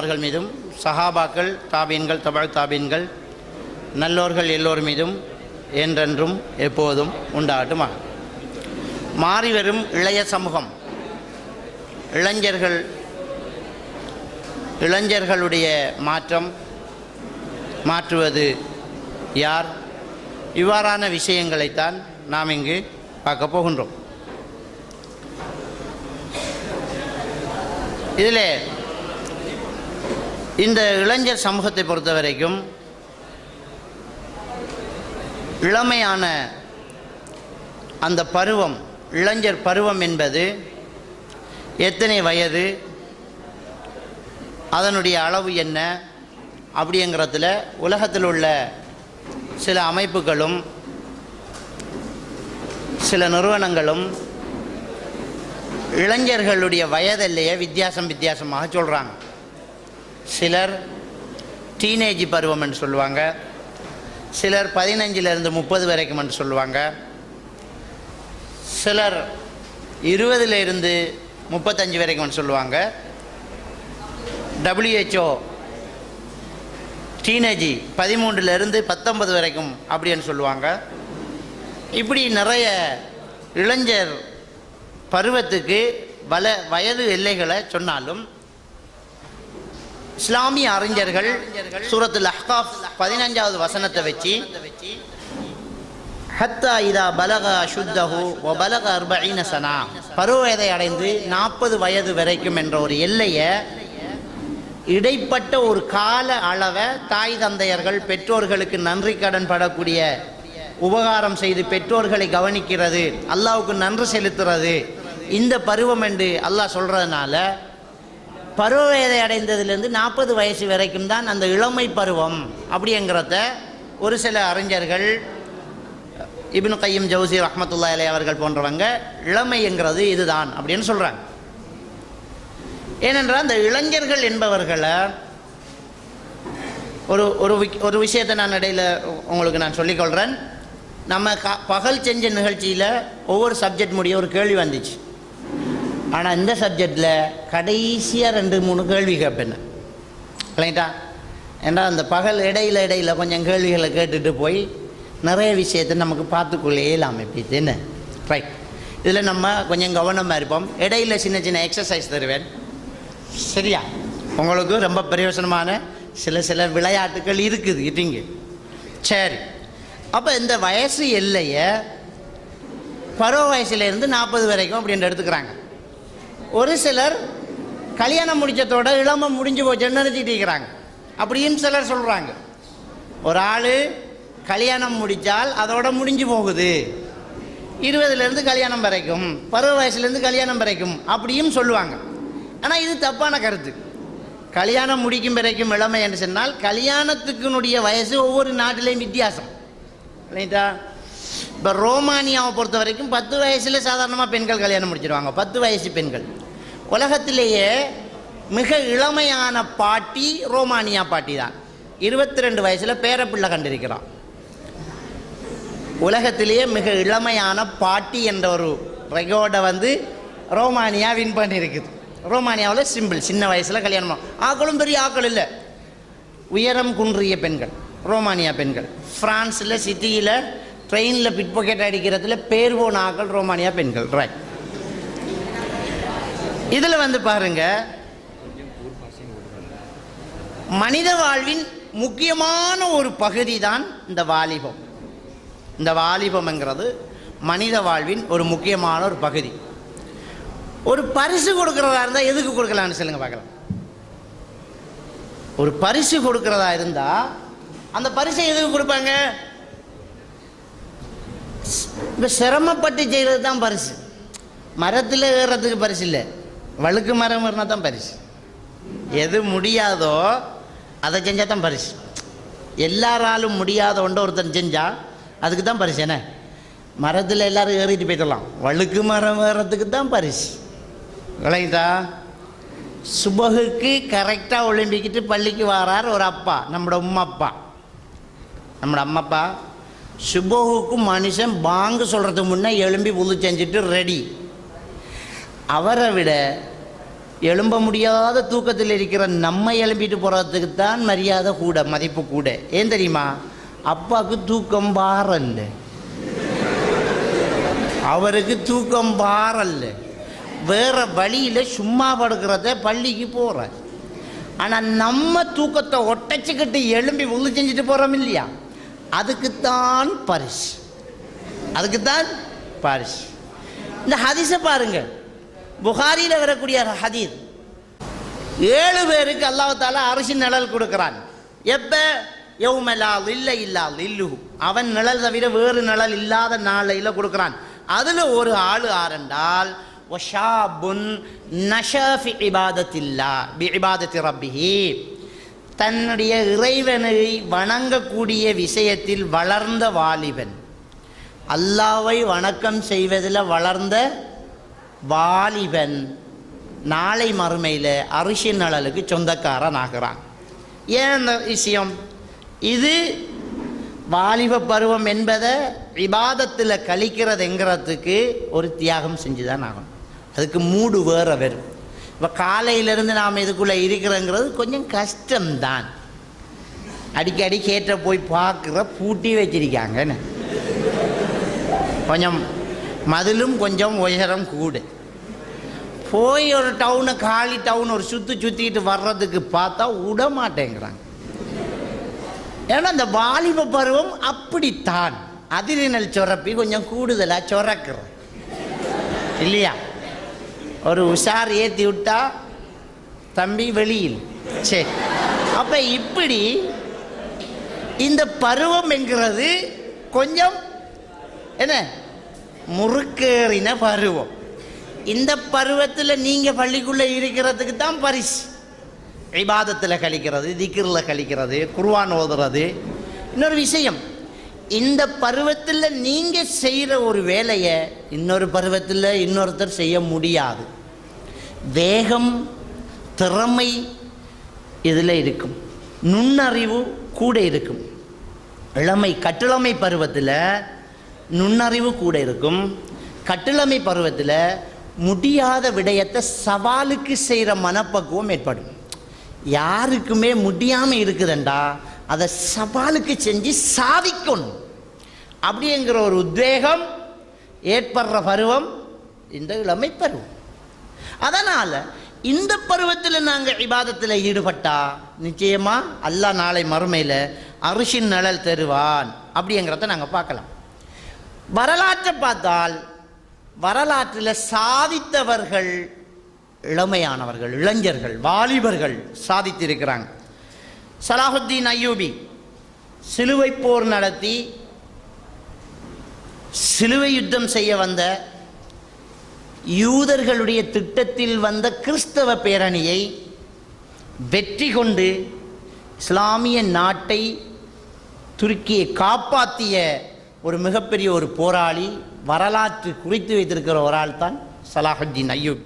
அவர்கள் மீதும் சஹாபாக்கள் தாபீன்கள் தபஅ தாபீன்கள் நல்லோர்கள் எல்லோர் மீதும் என்றென்றும் எப்போதும் உண்டாகட்டுமா. மாறி வரும் இளைய சமூகம், இளைஞர்களுடைய மாற்றுவது யார்? இவ்வாறான விஷயங்களைத்தான் நாம் இங்கு பார்க்க போகின்றோம். இதில் இந்த இளைஞர் சமூகத்தை பொறுத்த வரைக்கும் இளமையான அந்த பருவம், இளைஞர் பருவம் என்பது எத்தனை வயது, அதனுடைய அளவு என்ன அப்படிங்கிறதுல உலகத்தில் உள்ள சில அமைப்புகளும் சில நிறுவனங்களும் இளைஞர்களுடைய வயதிலேயே வித்தியாசமாக சொல்கிறாங்க. சிலர் டீனேஜ் பருவம் என்று சொல்லுவாங்க, சிலர் 15லிருந்து 30 வரைக்கும் என்று சொல்லுவாங்க, சிலர் 20லிருந்து 35 வரைக்கும் சொல்லுவாங்க. WHO டீனேஜ் 13லிருந்து 19 வரைக்கும் அப்படின்னு சொல்லுவாங்க. இப்படி நிறைய இளைஞர் பருவத்துக்கு பல வயது எல்லைகளை சொன்னாலும் இஸ்லாமிய அறிஞர்கள் சூரத்துல் அஹ்காஃப் 15வது வசனத்தை வச்சு ஹத்தா இதா பலக அஷுத்தஹு வ பலக 40 சனா, பருவ வயதை அடைந்து 40 வயது வரைக்கும் என்ற ஒரு எல்லையை, இடைப்பட்ட ஒரு கால அளவை தாய் தந்தையர்கள் பெற்றோர்களுக்கு நன்றி கடன் படக்கூடிய உபகாரம் செய்து பெற்றோர்களை கவனிக்கிறது, அல்லாஹ்வுக்கு நன்றி செலுத்துறது, இந்த பருவம் என்று அல்லாஹ் சொல்கிறதுனால பருவ வயதை அடைந்ததுலேருந்து 40 வயசு வரைக்கும் தான் அந்த இளமை பருவம் அப்படிங்கிறத ஒரு சில அறிஞர்கள், இப்னு கையம் ஜௌசி ரஹ்மத்துல்லாஹி அலைஹி அவர்கள் போன்றவங்க இளமைங்கிறது இதுதான் அப்படின்னு சொல்கிறாங்க. ஏனென்றால் அந்த இளைஞர்கள் என்பவர்களை ஒரு விஷயத்தை நான் இடையில் உங்களுக்கு நான் சொல்லிக்கொள்கிறேன். நம்ம பகல் செஞ்ச நிகழ்ச்சியில் ஒவ்வொரு சப்ஜெக்ட் முடிய ஒரு கேள்வி வந்துச்சு. ஆனால் இந்த சப்ஜெக்டில் கடைசியாக 2-3 கேள்வி கேட்பேன் இல்லைங்களா. ஏன்னா அந்த பகல் இடையில கொஞ்சம் கேள்விகளை கேட்டுட்டு போய் நிறைய விஷயத்தை நமக்கு பார்த்துக்கொள்ளே இல்லாமல் எப்படி என்ன ரைட். இதில் நம்ம கொஞ்சம் கவனமாக இருப்போம். இடையில சின்ன எக்ஸசைஸ் தருவேன், சரியா? உங்களுக்கு ரொம்ப பிரயோஜனமான சில விளையாட்டுகள் இருக்குது இட்டிங்க. சரி, அப்போ இந்த வயசு எல்லையை பருவ வயசுலேருந்து 40 வரைக்கும் அப்படின்னு எடுத்துக்கிறாங்க. ஒரு சிலர் கல்யாணம் முடிச்சதோட இளமை முடிஞ்சு போச்சுன்னு நினச்சிட்டு இருக்கிறாங்க அப்படின்னு சிலர் சொல்கிறாங்க. ஒரு ஆள் கல்யாணம் முடித்தால் அதோட முடிஞ்சு போகுது, 20லேருந்து கல்யாணம் வரைக்கும், பருவ வயசுலேருந்து கல்யாணம் வரைக்கும் அப்படியும் சொல்லுவாங்க. ஆனால் இது தப்பான கருத்து. கல்யாணம் முடிக்கும் வரைக்கும் இளமை என்று சொன்னால் கல்யாணத்துக்குனுடைய வயசு ஒவ்வொரு நாட்டிலையும் வித்தியாசம் இல்லைங்களா. இப்போ ரோமானியாவை பொறுத்த வரைக்கும் 10 வயசில் சாதாரணமாக பெண்கள் கல்யாணம் முடிச்சிடுவாங்க. 10 வயசு பெண்கள். உலகத்திலேயே மிக இளமையான பாட்டி ரோமானியா பாட்டி தான். 22 வயசில் பேரப்பிள்ளை கண்டிருக்கிறான். உலகத்திலேயே மிக இளமையான பாட்டி என்ற ஒரு ரெக்கார்டை ரோமானியா வின் பண்ணியிருக்குது. ரோமானியாவில் சிம்பிள், சின்ன வயசில் கல்யாணம், ஆக்களும் பெரிய ஆக்கள் இல்லை, உயரம் குன்றிய பெண்கள் ரோமானியா பெண்கள். ஃப்ரான்ஸில் சிட்டியில் ட்ரெயினில் பிட் பாக்கெட் அடிக்கிறதுல பேர் போன ஆக்கள் ரோமானியா பெண்கள். ரைட். இதில் பாருங்க, மனித வாழ்வின் முக்கியமான ஒரு பகுதி தான் இந்த வாலிபம். இந்த வாலிபம்ங்கிறது மனித வாழ்வின் ஒரு முக்கியமான ஒரு பகுதி. ஒரு பரிசு கொடுக்கிறதா இருந்தால் எதுக்கு கொடுக்கலான்னு சொல்லுங்க பார்க்கலாம். ஒரு பரிசு கொடுக்கிறதா இருந்தால் அந்த பரிசை எதுக்கு கொடுப்பாங்க? இப்போ சிரமப்பட்டு செய்கிறது தான் பரிசு. மரத்தில் ஏறுறதுக்கு பரிசு இல்லை, வழுக்கு மரம் ஏறினா தான் பரிசு. எது முடியாதோ அதை செஞ்சால் தான் பரிசு. எல்லாராலும் முடியாத ஒன்று ஒருத்தன் செஞ்சால் அதுக்கு தான் பரிசு. என்ன, மரத்தில் எல்லோரும் ஏறிட்டு போய்க்கலாம், வழுக்கு மரம் ஏறுறதுக்கு தான் பரிசு. விளையிட்டா சுபகுக்கு கரெக்டாக ஒலிம்பிக்கிட்டு பள்ளிக்கு வரார் ஒரு அப்பா, நம்மளோட அம்மப்பா. சுபகுக்கு மனுஷன் பாங்கு சொல்கிறதுக்கு முன்னே எழும்பி புது செஞ்சுட்டு ரெடி. அவரை விட எழும்ப முடியாத தூக்கத்தில் இருக்கிற நம்ம எழும்பிட்டு போகிறதுக்கு தான் மரியாதை கூட, மதிப்பு கூட. ஏன் தெரியுமா? அப்பாவுக்கு தூக்கம் பாரல்ல, அவருக்கு தூக்கம் பாரல்ல, வேற வழியில் சும்மா படுக்கிறத பள்ளிக்கு போகிற. ஆனால் நம்ம தூக்கத்தை ஒட்டச்சிக்கிட்டு எழும்பி உள்ள செஞ்சுட்டு போகிறோம் இல்லையா, அதுக்குத்தான் பரிசு, அதுக்குத்தான் பரிசு. இந்த ஹதீஸை பாருங்க, புகாரியில் வரக்கூடிய ஹதீஸ். 7 பேருக்கு அல்லாஹ் தஆலா அரிசின் நிழல் கொடுக்குறான். எப்ப? யௌமலா இல்ல இல்லா இல்லு, அவன் நிழல் தவிர வேறு நிழல் இல்லாத நாளையில் கொடுக்குறான். அதில் ஒரு ஆள் ஆரண்டால் வஷாபுன் நஷாஃபி இபாதத்தில்லா பி இபாதத்தி ரப்பிஹி, தன்னுடைய இறைவனை வணங்கக்கூடிய விஷயத்தில் வளர்ந்த வாலிபன், அல்லாவை வணக்கம் செய்வதில் வளர்ந்த வாலிபன் நாளை மறுமையில் அரிசின் நிழலுக்கு சொந்தக்காரன் ஆகிறான். ஏன் இந்த விஷயம்? இது வாலிப பருவம் என்பதை இபாதத்தில் கழிக்கிறதுங்கிறதுக்கு ஒரு தியாகம் செஞ்சு தான் ஆகணும். அதுக்கு மூடு வேற வரும். இப்போ காலையிலேருந்து நாம் இதுக்குள்ளே இருக்கிறோங்கிறது கொஞ்சம் கஷ்டம்தான். அடிக்கடி கேட்ட போய் பார்க்குற பூட்டி வச்சிருக்காங்கன்னு, கொஞ்சம் மதிலும் கொஞ்சம் உயரம் கூடு. போய் ஒரு டவுனை, காலி டவுன் ஒரு சுற்றிக்கிட்டு வர்றதுக்கு பார்த்தா விட மாட்டேங்கிறாங்க. ஏன்னா அந்த வாலிப பருவம் அப்படித்தான். அதிரினல் சுரப்பி கொஞ்சம் கூடுதலாக சுரக்கிறோம் இல்லையா? ஒரு உஷார் ஏற்றி விட்டா தம்பி வெளியில். சரி, அப்போ இப்படி இந்த பருவம் என்கிறது கொஞ்சம் என்ன முறுக்கேறின பருவம். இந்த பருவத்தில் நீங்கள் பள்ளிக்குள்ளே இருக்கிறதுக்கு தான் பரிசு. இபாதத்தில் கழிக்கிறது, திக்ரில் கழிக்கிறது, குர்ஆன் ஓதுறது. இன்னொரு விஷயம், இந்த பருவத்தில் நீங்கள் செய்கிற ஒரு வேலையை இன்னொரு பருவத்தில் இன்னொருத்தர் செய்ய முடியாது. வேகம், திறமை இதில் இருக்கும், நுண்ணறிவு கூட இருக்கும். இளமை கட்டிளமை பருவத்தில் நுண்ணறிவு கூட இருக்கும். கட்டிளமை பருவத்தில் முடியாத விடயத்தை சவாலுக்கு செய்கிற மனப்பக்குவம் ஏற்படும். யாருக்குமே முடியாமல் இருக்குதுண்டா அதை சவாலுக்கு செஞ்சு சாதிக்கணும் அப்படிங்கிற ஒரு உத்வேகம் ஏற்படுற பருவம் இந்த இளமை பருவம். அதனால் இந்த பருவத்தில் நாங்கள் இபாதத்தில் ஈடுபட்டா நிச்சயமாக அல்லாஹ் நாளை மறுமையில் அரிசின் நிழல் தருவான் அப்படிங்கிறத நாங்கள் பார்க்கலாம். வரலாற்றை பார்த்தால் வரலாற்றில் சாதித்தவர்கள் இளமையானவர்கள், இளைஞர்கள், வாலிபர்கள் சாதித்திருக்கிறாங்க. சலாஹுத்தீன் அய்யூபி சிலுவை போர் நடத்தி சிலுவை யுத்தம் செய்ய வந்த யூதர்களுடைய திட்டத்தில் வந்த கிறிஸ்தவ பேரணியை வெற்றி கொண்டு இஸ்லாமிய நாட்டை, துருக்கியை காப்பாற்றிய ஒரு மிகப்பெரிய ஒரு போராளி, வரலாற்று குறித்து வைத்திருக்கிற ஒரு ஆள் தான் சலாஹுத்தீன் அய்யூபி.